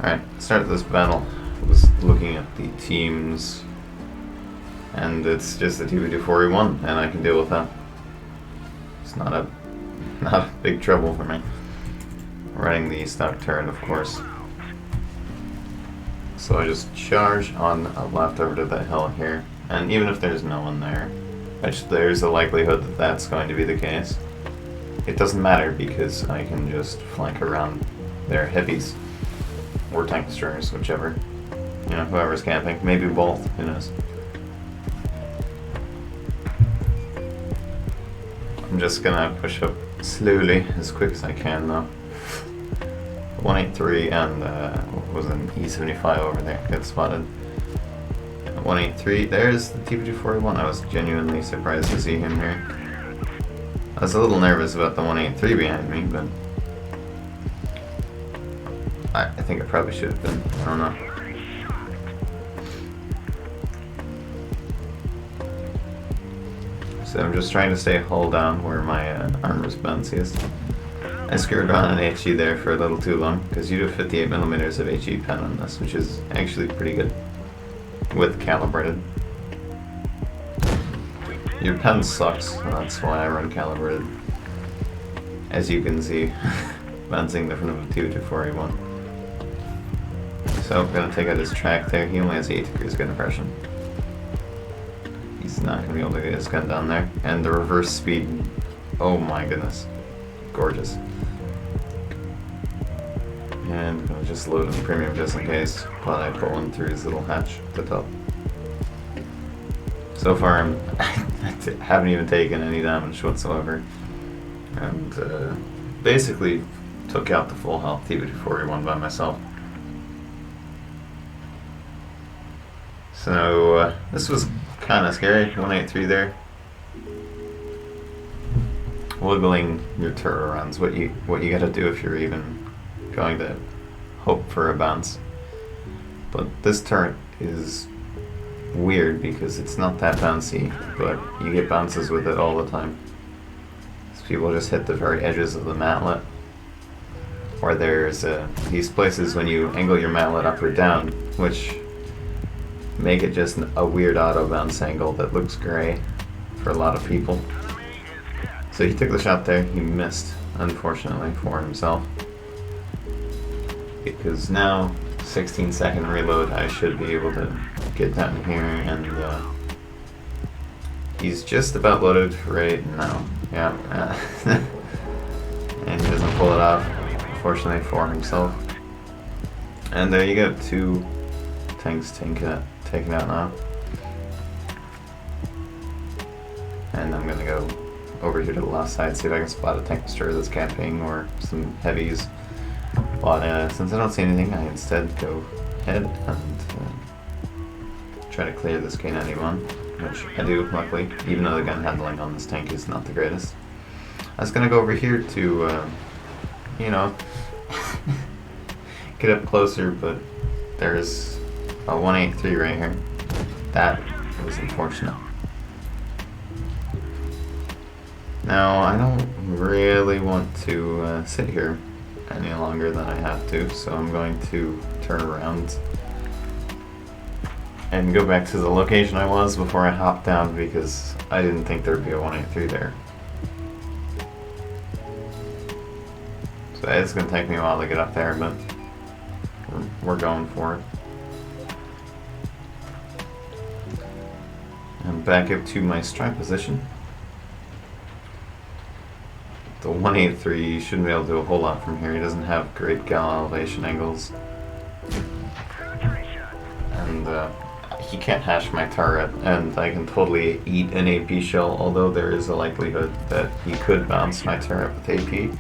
Alright, start this battle. I was looking at the teams, and it's just a TB241, and I can deal with that. It's not a big trouble for me. Running the stock turret, of course. So I just charge on a left over to the hill here, and even if there's no one there, which there's a likelihood that that's going to be the case, it doesn't matter because I can just flank around their heavies. Or tank destroyers, whichever. You know, whoever's camping. Maybe both, who knows. I'm just gonna push up slowly, as quick as I can though. 183 and what was an E75 over there, get spotted. 183, there's the TB241. I was genuinely surprised to see him here. I was a little nervous about the 183 behind me, but I think it probably should have been. I don't know. So I'm just trying to stay hull down where my armor's bounciest. I screwed around an HE there for a little too long, because you do 58mm of HE pen on this, which is actually pretty good. With calibrated. Your pen sucks, so that's why I run calibrated. As you can see, bouncing the front of a TB241. So I'm gonna take out his track there. He only has 8 degrees gun impression. He's not gonna be able to get his gun down there. And the reverse speed, oh my goodness. Gorgeous. And I'm gonna just load in the premium just in case, while I put one through his little hatch at the top. So far I haven't even taken any damage whatsoever. And basically took out the full health TB241 by myself. So this was kind of scary. 183 there. Wiggling your turret around is what you gotta do if you're even going to hope for a bounce. But this turret is weird because it's not that bouncy, but you get bounces with it all the time. So people just hit the very edges of the matlet. Or there's these places when you angle your matlet up or down, which make it just a weird auto bounce angle that looks gray for a lot of people. So he took the shot there, he missed, unfortunately for himself. Because now, 16-second reload, I should be able to get down here, and he's just about loaded right now. Yeah, and he doesn't pull it off, unfortunately for himself. And there you go, 2 tanks taken out now. And I'm gonna go over here to the left side, see if I can spot a tank destroyer that's camping or some heavies. But since I don't see anything, I instead go ahead and try to clear this K91, which I do, luckily, even though the gun handling on this tank is not the greatest. I was gonna go over here to, you know, get up closer, but there's a 183 right here. That was unfortunate. Now, I don't really want to sit here any longer than I have to, so I'm going to turn around and go back to the location I was before I hopped down, because I didn't think there'd be a 183 there. So it's going to take me a while to get up there, but we're going for it. And back up to my strike position. The 183 shouldn't be able to do a whole lot from here. He doesn't have great gal elevation angles. And he can't hash my turret, and I can totally eat an AP shell, although there is a likelihood that he could bounce my turret with AP.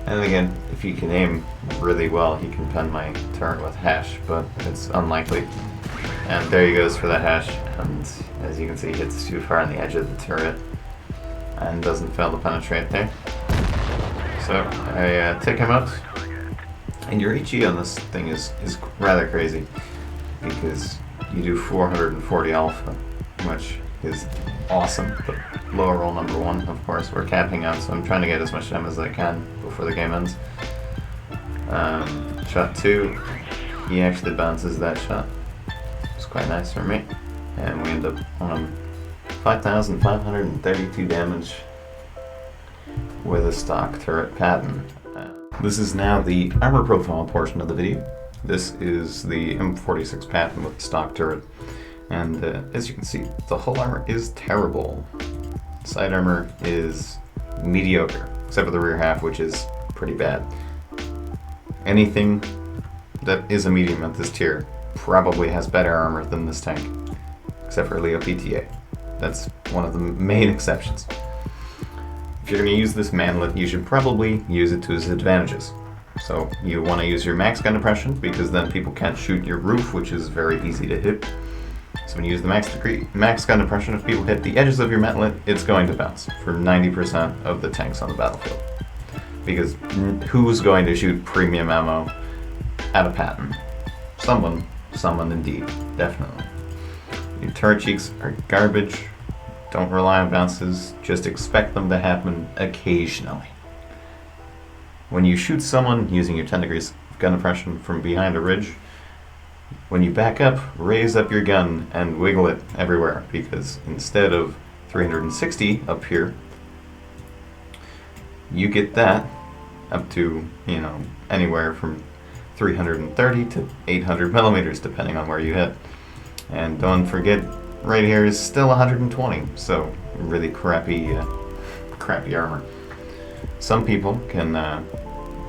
And again, if he can aim really well, he can pen my turret with hash, but it's unlikely. And there he goes for the hash, and as you can see, he hits too far on the edge of the turret and doesn't fail to penetrate there. So I take him out, and your HE on this thing is rather crazy, because you do 440 alpha, which is awesome, but lower roll number 1, of course. We're capping out, so I'm trying to get as much damage as I can before the game ends. Shot 2, he actually bounces that shot. It's quite nice for me. And we end up on 5,532 damage with a stock turret Patton. This is now the armor profile portion of the video. This is the M46 Patton with the stock turret. And as you can see, the hull armor is terrible. Side armor is mediocre, except for the rear half, which is pretty bad. Anything that is a medium at this tier probably has better armor than this tank, except for Leo PTA. That's one of the main exceptions. If you're going to use this manlet, you should probably use it to its advantages. So you want to use your max gun depression, because then people can't shoot your roof, which is very easy to hit. So when you use the max gun depression, if people hit the edges of your manlet, it's going to bounce for 90% of the tanks on the battlefield. Because who's going to shoot premium ammo at a Patton? Someone indeed, definitely. Your turret cheeks are garbage. Don't rely on bounces, just expect them to happen occasionally. When you shoot someone using your 10 degrees gun depression from behind a ridge, when you back up, raise up your gun and wiggle it everywhere, because instead of 360 up here, you get that up to, anywhere from 330 to 800 millimeters, depending on where you hit. And don't forget, right here is still 120, so really crappy armor. Some people can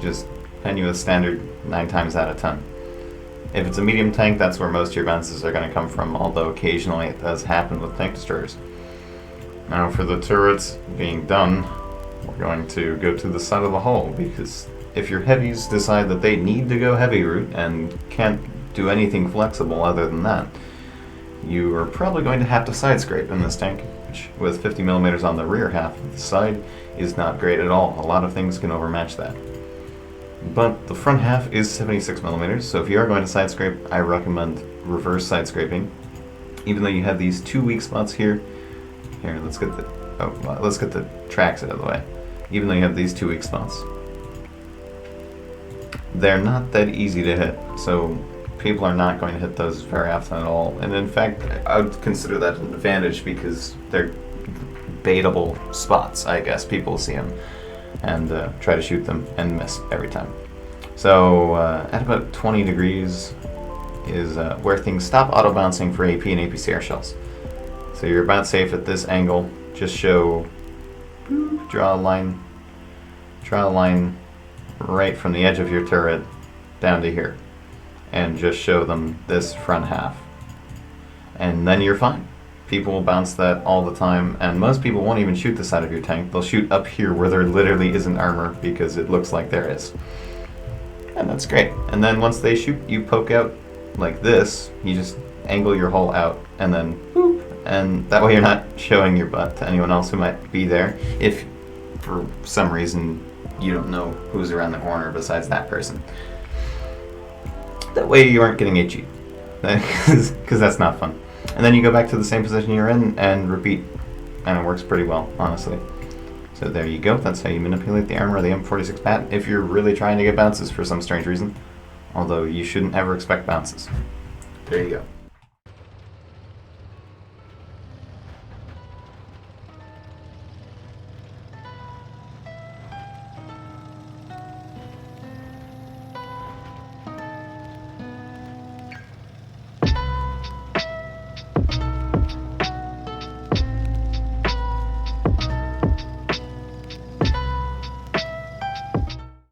just pen you a standard 9 times out of 10. If it's a medium tank, that's where most of your bounces are going to come from, although occasionally it does happen with tank destroyers. Now for the turrets being done, we're going to go to the side of the hull, because if your heavies decide that they need to go heavy route and can't do anything flexible other than that, you are probably going to have to side scrape in this tank, which with 50 millimeters on the rear half of the side is not great at all. A lot of things can overmatch that. But the front half is 76 millimeters, so if you are going to side scrape, I recommend reverse side scraping. Even though you have these 2 weak spots here, let's get the tracks out of the way. Even though you have these 2 weak spots, they're not that easy to hit, so people are not going to hit those very often at all. And in fact, I would consider that an advantage, because they're baitable spots, I guess. People see them and try to shoot them and miss every time. So at about 20 degrees is where things stop auto bouncing for AP and APCR shells. So you're about safe at this angle. Just draw a line right from the edge of your turret down to here, and just show them this front half, and then you're fine. People will bounce that all the time, and most people won't even shoot the side of your tank. They'll shoot up here where there literally isn't armor, because it looks like there is. And that's great. And then once they shoot, you poke out like this. You just angle your hull out, and then boop, and that way you're not showing your butt to anyone else who might be there, if for some reason you don't know who's around the corner besides that person. That way you aren't getting itchy, because that's not fun. And then you go back to the same position you're in and repeat, and it works pretty well, honestly. So there you go. That's how you manipulate the armor of the M46 Patton if you're really trying to get bounces for some strange reason. Although you shouldn't ever expect bounces. There you go.